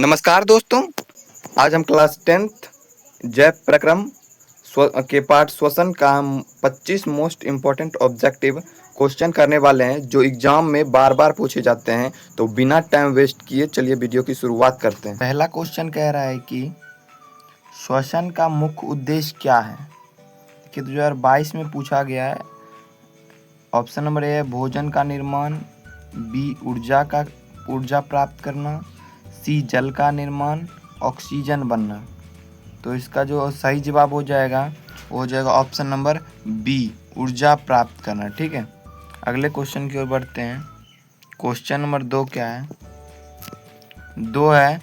नमस्कार दोस्तों। आज हम क्लास 10th जैव प्रक्रम के पाठ श्वसन का हम 25 मोस्ट इम्पोर्टेंट ऑब्जेक्टिव क्वेश्चन करने वाले हैं जो एग्जाम में बार बार पूछे जाते हैं। तो बिना टाइम वेस्ट किए चलिए वीडियो की शुरुआत करते हैं। पहला क्वेश्चन कह रहा है कि श्वसन का मुख्य उद्देश्य क्या है। देखिए 2022 में पूछा गया है। ऑप्शन नंबर ए है भोजन का निर्माण, बी ऊर्जा प्राप्त करना, सी जल का निर्माण, ऑक्सीजन बनना। तो इसका जो सही जवाब हो जाएगा वो हो जाएगा ऑप्शन नंबर बी, ऊर्जा प्राप्त करना। ठीक है, अगले क्वेश्चन की ओर बढ़ते हैं। क्वेश्चन नंबर 2 क्या है? 2 है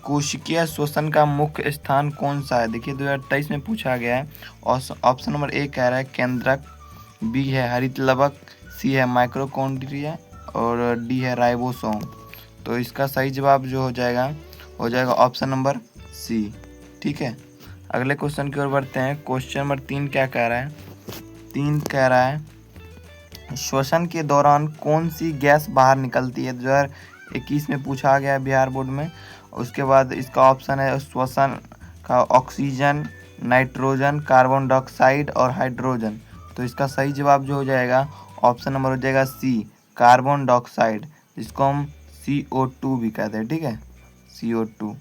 कोशिकीय श्वसन का मुख्य स्थान कौन सा है। देखिए 2023 में पूछा गया है। ऑप्शन नंबर ए कह रहा है केंद्रक, बी है हरित लवक, सी है माइक्रोकॉन्ड्रिया और डी है राइबोसोम। तो इसका सही जवाब जो हो जाएगा ऑप्शन नंबर सी। ठीक है, अगले क्वेश्चन की ओर बढ़ते हैं। क्वेश्चन नंबर 3 क्या कह रहा है? 3 कह रहा है श्वसन के दौरान कौन सी गैस बाहर निकलती है। 2021 में पूछा गया बिहार बोर्ड में। उसके बाद इसका ऑप्शन है श्वसन का ऑक्सीजन, नाइट्रोजन, कार्बन डाइऑक्साइड और हाइड्रोजन। तो इसका सही जवाब जो हो जाएगा ऑप्शन नंबर हो जाएगा सी, कार्बन डाइऑक्साइड, जिसको हम CO2 भी कहते हैं। ठीक है, CO2।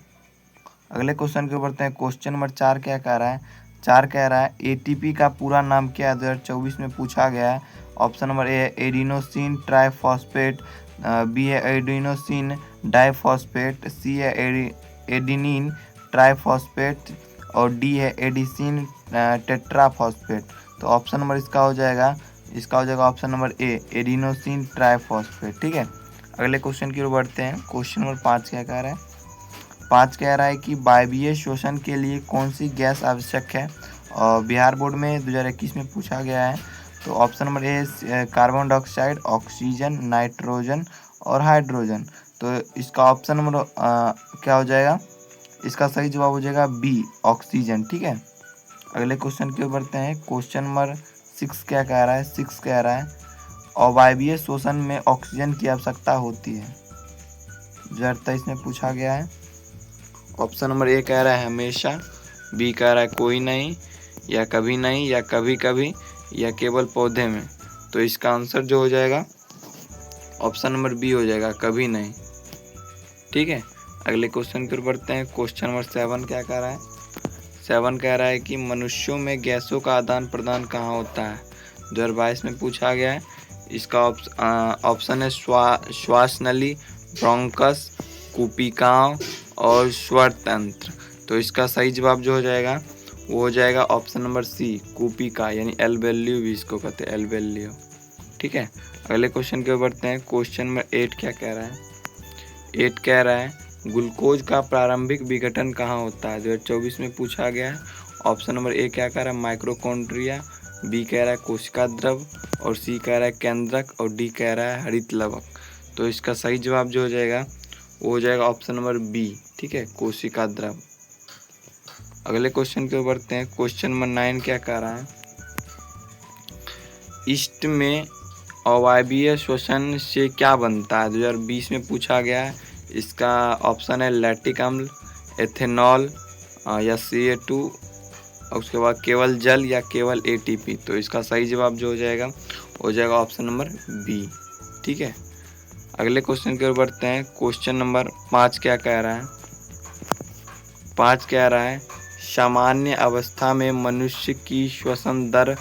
अगले क्वेश्चन के ऊपर बढ़ते हैं। क्वेश्चन नंबर 4 क्या कह रहा है? 4 कह रहा है ATP का पूरा नाम क्या है। 2024 में पूछा गया है। ऑप्शन नंबर ए है एडिनोसिन ट्राइफॉस्फेट, बी है एडिनोसिन डाइफॉस्फेट, सी है एडिनिन ट्राइफॉस्फेट और डी है एडिसिन टेट्राफॉस्फेट। तो ऑप्शन नंबर इसका हो जाएगा ऑप्शन नंबर ए, एडिनोसिन ट्राइफॉस्फेट। ठीक है, अगले क्वेश्चन की ओर बढ़ते हैं। क्वेश्चन नंबर 5 क्या कह रहा है? 5 कह रहा है कि वायवीय श्वसन के लिए कौन सी गैस आवश्यक है। और बिहार बोर्ड में 2021 में पूछा गया है। तो ऑप्शन नंबर ए कार्बन डाइऑक्साइड, ऑक्सीजन, नाइट्रोजन और हाइड्रोजन। तो इसका ऑप्शन नंबर क्या हो जाएगा? इसका सही जवाब हो जाएगा बी, ऑक्सीजन। ठीक है, अगले क्वेश्चन की ओर बढ़ते हैं। क्वेश्चन नंबर 6 क्या कह रहा है? 6 कह रहा है अवायवीय श्वसन में ऑक्सीजन की आवश्यकता होती है। 2023 में पूछा गया है। ऑप्शन नंबर ए कह रहा है हमेशा, बी कह रहा है कोई नहीं, या कभी नहीं, या कभी कभी, या केवल पौधे में। तो इसका आंसर जो हो जाएगा ऑप्शन नंबर बी हो जाएगा, कभी नहीं। ठीक है, अगले क्वेश्चन की ओर बढ़ते हैं। क्वेश्चन नंबर 7 क्या कह रहा है? 7 कह रहा है कि मनुष्यों में गैसों का आदान प्रदान कहाँ होता है। 2022 में पूछा गया है। इसका ऑप्शन है श्वास नली, ब्रोंकस, कुपिकाओं और स्वर तंत्र। तो इसका सही जवाब जो हो जाएगा वो हो जाएगा ऑप्शन नंबर सी, कुपिका, यानी एल्वेलियो भी इसको कहते हैं, एल्वेलियो। ठीक है, अगले क्वेश्चन की ओर बढ़ते हैं। क्वेश्चन नंबर 8 क्या कह रहा है? 8 कह रहा है ग्लूकोज का प्रारंभिक विघटन कहाँ होता है। 2024 में पूछा गया है। ऑप्शन नंबर ए क्या कह रहा है माइक्रोकॉन्ड्रिया, बी कह रहा है कोशिका द्रव और सी कह रहा है केंद्रक और डी कह रहा है हरित लवक। तो इसका सही जवाब जो हो जाएगा वो हो जाएगा ऑप्शन नंबर बी। ठीक है, कोशिका द्रव। अगले क्वेश्चन की ओर बढ़ते हैं। क्वेश्चन नंबर 9 क्या कह रहा है? ईस्ट में अवायवीय श्वसन से क्या बनता है। 2020 में पूछा गया है। इसका ऑप्शन है लैक्टिक अम्ल, एथेनॉल या CO2, और उसके बाद केवल जल या केवल ATP। तो इसका सही जवाब जो हो जाएगा ऑप्शन नंबर बी। ठीक है, अगले क्वेश्चन की ओर बढ़ते हैं। क्वेश्चन नंबर 5 क्या कह रहा है? 5 कह रहा है सामान्य अवस्था में मनुष्य की श्वसन दर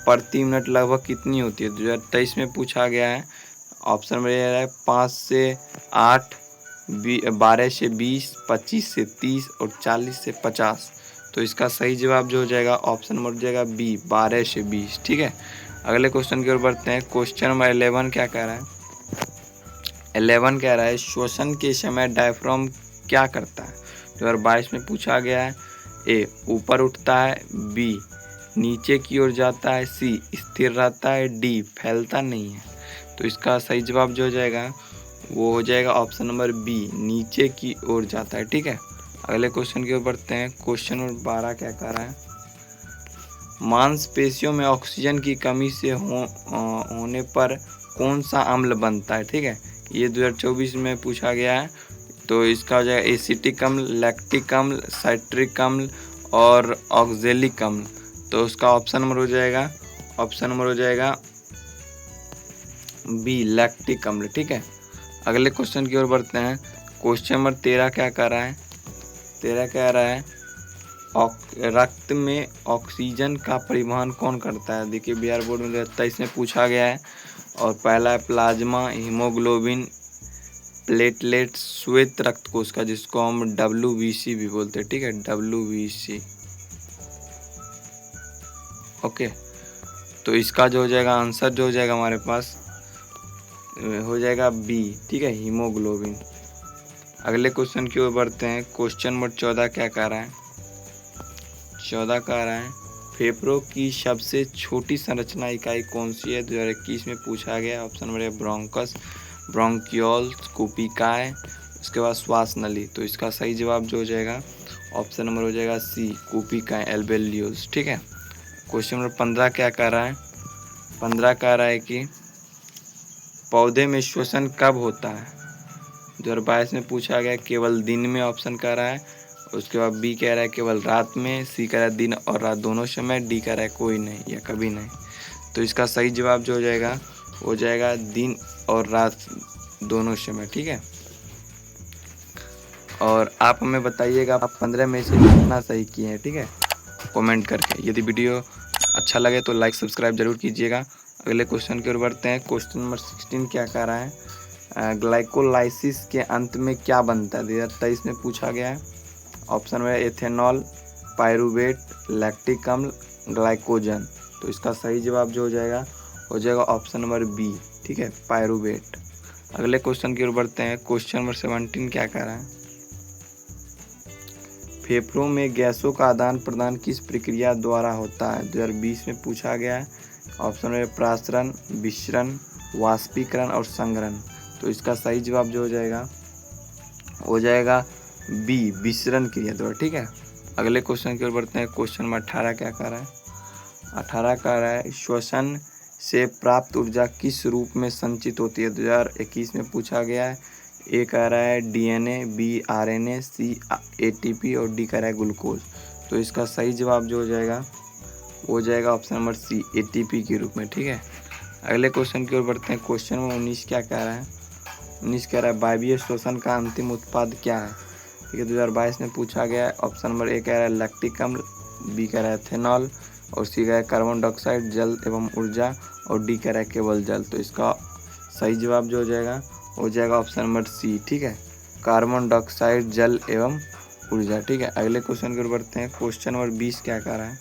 प्रति मिनट लगभग कितनी होती है। 2023 में पूछा गया है। ऑप्शन नंबर ए है 5 से 8, 12 से 20, 25 से 30 और 40 से 50। तो इसका सही जवाब जो हो जाएगा ऑप्शन नंबर हो जाएगा बी, 12 से 20। ठीक है, अगले क्वेश्चन की ओर बढ़ते हैं। क्वेश्चन नंबर 11 क्या कह रहा है? 11 कह रहा है श्वसन के समय डायफ्राम क्या करता है। 2022 में पूछा गया है। ए ऊपर उठता है, बी नीचे की ओर जाता है, सी स्थिर रहता है, डी फैलता नहीं है। तो इसका सही जवाब जो हो जाएगा वो हो जाएगा ऑप्शन नंबर बी, नीचे की ओर जाता है। ठीक है, अगले क्वेश्चन की ओर बढ़ते हैं। क्वेश्चन नंबर 12 क्या कह रहा है? मांसपेशियों में ऑक्सीजन की कमी से होने पर कौन सा अम्ल बनता है। ठीक है, ये 2024 में पूछा गया है। तो इसका हो जाएगा एसिटिक अम्ल, लैक्टिक अम्ल, साइट्रिक अम्ल और ऑक्जेलिक अम्ल। तो उसका ऑप्शन नंबर हो जाएगा बी, लैक्टिक अम्ल। ठीक है, अगले क्वेश्चन की ओर बढ़ते हैं। क्वेश्चन नंबर 13 क्या कह रहा है? 13 कह रहा है रक्त में ऑक्सीजन का परिवहन कौन करता है? देखिए बिहार बोर्ड में 2023 में पूछा गया है। और पहला है प्लाज्मा, हीमोग्लोबिन, प्लेटलेट, श्वेत रक्त कोश का, जिसको हम WBC भी बोलते हैं। ठीक है, WBC। ओके, तो इसका जो हो जाएगा आंसर जो हो जाएगा हमारे पास हो जाएगा बी। ठीक है, हीमोग्लोबिन। अगले क्वेश्चन की ओर बढ़ते हैं। क्वेश्चन नंबर 14 क्या कह रहा है? 14 कह रहा है फेफड़ों की सबसे छोटी संरचना इकाई कौन सी है? 2021 में पूछा गया। Option number A bronchus, bronchioles, कूपिकाय, उसके बाद श्वास नली। तो इसका सही जवाब जो हो जाएगा ऑप्शन नंबर हो जाएगा सी, कूपिकाय एल्वेोल्यूल्स। ठीक है, क्वेश्चन नंबर 15 क्या कह रहा है? 15 कह रहा है कि पौधे में श्वसन कब होता है? 2022 में पूछा गया। केवल दिन में ऑप्शन कह रहा है, उसके बाद बी कह रहा है केवल रात में, सी कह रहा है दिन और रात दोनों समय, डी कह रहा है कोई नहीं या कभी नहीं। तो इसका सही जवाब जो हो जाएगा दिन और रात दोनों समय। ठीक है, और आप हमें बताइएगा आप 15 में से कितना सही किए हैं। ठीक है, कमेंट करके। यदि वीडियो अच्छा लगे तो लाइक सब्सक्राइब जरूर कीजिएगा। अगले क्वेश्चन की ओर बढ़ते हैं। क्वेश्चन नंबर 16 क्या कह रहा है? ग्लाइकोलाइसिस के अंत में क्या बनता है? 2023 में पूछा गया है। ऑप्शन में एथेनॉल, पायरुवेट, लैक्टिक अम्ल, ग्लाइकोजन। तो इसका सही जवाब जो हो जाएगा ऑप्शन नंबर बी। ठीक है, पायरुवेट। अगले क्वेश्चन की ओर बढ़ते हैं। क्वेश्चन नंबर 17 क्या कह रहा है? फेफड़ों में गैसों का आदान प्रदान किस प्रक्रिया द्वारा होता है? 2020 में पूछा गया है। ऑप्शन में प्रासरण, विसरण, वाष्पीकरण और संघनन। तो इसका सही जवाब जो हो जाएगा बी, विसरण क्रिया द्वारा। ठीक है, अगले क्वेश्चन की ओर बढ़ते हैं। क्वेश्चन नंबर 18 क्या कह रहा है? 18 कह रहा है श्वसन से प्राप्त ऊर्जा किस रूप में संचित होती है? 2021 में पूछा गया है। ए कह रहा है DNA, बी RNA, सी ATP और डी कह रहा है ग्लूकोज। तो इसका सही जवाब जो हो जाएगा ऑप्शन नंबर सी, ATP के रूप में। ठीक है, अगले क्वेश्चन की ओर बढ़ते हैं। क्वेश्चन नंबर 19 क्या कह रहा है? 19 कह रहा है वायवीय श्वसन का अंतिम उत्पाद क्या है? ठीक है, 2022 में पूछा गया है। ऑप्शन नंबर ए कह रहा है लैक्टिक अम्ल, बी कह रहा है एथेनॉल और सी कह रहा है कार्बन डाइऑक्साइड, जल एवं ऊर्जा और डी कह रहा है केवल जल। तो इसका सही जवाब जो हो जाएगा ऑप्शन नंबर सी। ठीक है, कार्बन डाइऑक्साइड, जल एवं ऊर्जा। ठीक है, अगले क्वेश्चन की ओर बढ़ते हैं। क्वेश्चन नंबर 20 क्या कह रहा है?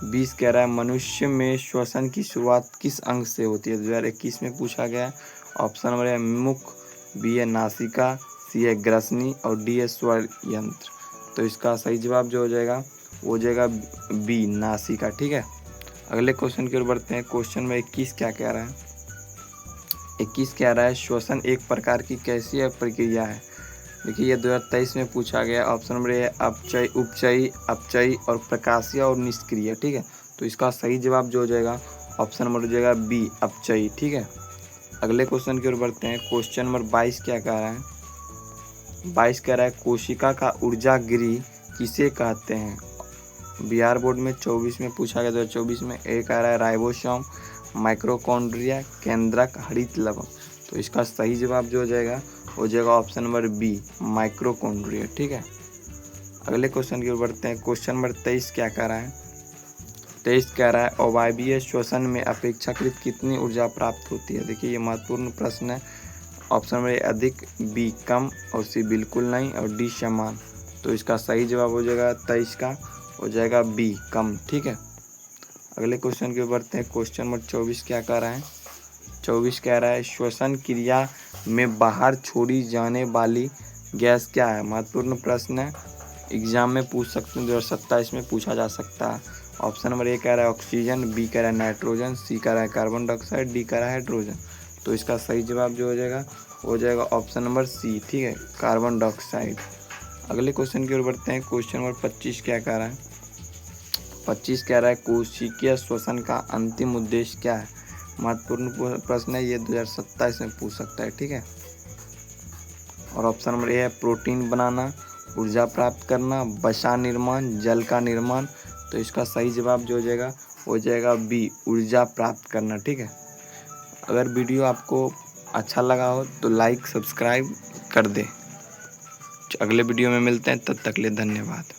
20 कह रहा है मनुष्य में श्वसन की शुरुआत किस अंग से होती है? 2021 में पूछा गया है। ऑप्शन नंबर है मुख, बी है नासिका, सी है ग्रसनी और डी है स्वर यंत्र। तो इसका सही जवाब जो हो जाएगा बी, नासिका। ठीक है, अगले क्वेश्चन की ओर बढ़ते हैं। क्वेश्चन में 21 क्या कह रहा है? 21 कह रहा है श्वसन एक प्रकार की कैसी प्रक्रिया है? देखिए ये 2023 में पूछा गया। ऑप्शन नंबर ए अपचयी, उपचयी, अपचयी और प्रकाशीय और निष्क्रिय। ठीक है, तो इसका सही जवाब जो हो जाएगा ऑप्शन नंबर हो जाएगा बी, अपचयी। ठीक है, अगले क्वेश्चन की ओर बढ़ते हैं। क्वेश्चन नंबर 22 क्या कह रहा है? 22 कह रहा है कोशिका का ऊर्जा गृह किसे कहते हैं? बिहार बोर्ड में 24 में पूछा गया। 2024 में ए कह रहा है राइबोसोम, माइक्रोकॉन्ड्रिया, केंद्रक, हरित लवक। तो इसका सही जवाब जो हो जाएगा ऑप्शन नंबर बी, माइक्रोकॉन्ड्रिया। ठीक है, अगले क्वेश्चन की ओर बढ़ते हैं। क्वेश्चन नंबर 23 क्या कह रहा है? 23 कह रहा है अवायवीय श्वसन में अपेक्षाकृत कितनी ऊर्जा प्राप्त होती है? देखिए ये महत्वपूर्ण प्रश्न है। ऑप्शन नंबर ए अधिक, बी कम और सी बिल्कुल नहीं और डी समान। तो इसका सही जवाब हो जाएगा 23 का हो जाएगा बी, कम। ठीक है, अगले क्वेश्चन की ओर बढ़ते हैं। क्वेश्चन नंबर 24 क्या कह रहा है? 24 कह रहा है श्वसन क्रिया में बाहर छोड़ी जाने वाली गैस क्या है? महत्वपूर्ण प्रश्न है, एग्जाम में पूछ सकते हैं। 2027 में पूछा जा सकता है। ऑप्शन नंबर ए कह रहा है ऑक्सीजन, बी कह रहा है नाइट्रोजन, सी कह रहा है कार्बन डाइऑक्साइड, डी कह रहा है हाइड्रोजन। तो इसका सही जवाब जो हो जाएगा ऑप्शन नंबर सी। ठीक है, कार्बन डाइऑक्साइड। अगले क्वेश्चन की ओर बढ़ते हैं। क्वेश्चन नंबर 25 क्या कह रहा है? 25 कह रहा है कोशिकीय श्वसन का अंतिम उद्देश्य क्या है? महत्वपूर्ण प्रश्न है, ये 2027 में पूछ सकता है। ठीक है, और ऑप्शन नंबर ए है प्रोटीन बनाना, ऊर्जा प्राप्त करना, वसा निर्माण, जल का निर्माण। तो इसका सही जवाब जो हो जाएगा बी, ऊर्जा प्राप्त करना। ठीक है, अगर वीडियो आपको अच्छा लगा हो तो लाइक सब्सक्राइब कर दे। अगले वीडियो में मिलते हैं, तब तक के लिए धन्यवाद।